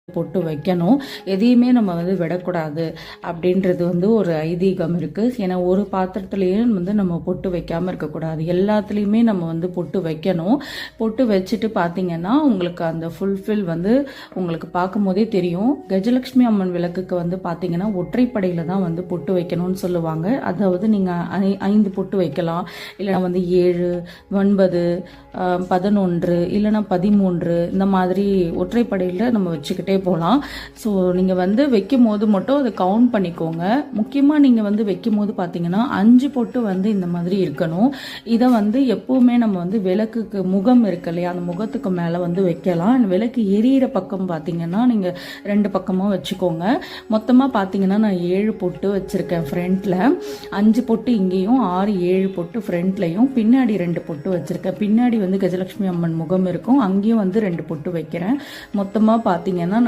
பொட்டு வைக்கணும். எதையுமே நம்ம வந்து விடக்கூடாது அப்படின்றது வந்து ஒரு ஐதீகம் இருக்குது. ஏன்னா ஒரு பாத்திரத்துலேயும் வந்து நம்ம பொட்டு வைக்காமல் இருக்கக்கூடாது. எல்லாத்துலேயுமே நம்ம வந்து பொட்டு வைக்கணும். பொட்டு வச்சுட்டு பார்த்தீங்கன்னா உங்களுக்கு அந்த ஃபுல்ஃபில் வந்து உங்களுக்கு பார்க்கும் போதே தெரியும். கஜலட்சுமி அம்மன் விளக்குக்கு வந்து பார்த்தீங்கன்னா ஒற்றைப்படையில் தான் வந்து பொட்டு வைக்கணும்னு சொல்லுவாங்க. அதாவது நீங்கள் 5 பொட்டு வைக்கலாம், இல்லைனா வந்து 7, 9, 11 இல்லைனா 13 இந்த மாதிரி ஒற்றைப்படையில் நம்ம வச்சுக்கிட்டே போகலாம். ஸோ நீங்கள் வந்து வைக்கும் போது மட்டும் அதை கவுண்ட் பண்ணிக்கோங்க. முக்கியமாக நீங்கள் வந்து வைக்கும் போது பார்த்தீங்கன்னா 5 பொட்டு வந்து இந்த மாதிரி இருக்கணும். இதை வந்து எப்போவுமே நம்ம வந்து விளக்குக்கு முகம் இருக்கு இல்லையா, அந்த முகத்துக்கு மேலே வந்து வைக்கலாம். விளக்கு எரியிற பக்கம் பார்த்தீங்கன்னா நீங்கள் 2 பக்கமாக வச்சுக்கோங்க. மொத்தமாக பார்த்தீங்கன்னா நான் 7 பொட்டு வச்சுருக்கேன் ஃப்ரண்ட்டில், 5 பொட்டு இங்கேயும், 6, 7 பொட்டு ஃப்ரண்ட்லையும், பின்னாடி 2 பொட்டு வச்சுருக்கேன். பின்னாடி வந்து கஜலட்சுமி அம்மன் முகம் இருக்கும், அங்கேயும் வந்து 2 பொட்டு வைக்கிறேன். மொத்தமாக பார்த்தீங்கன்னா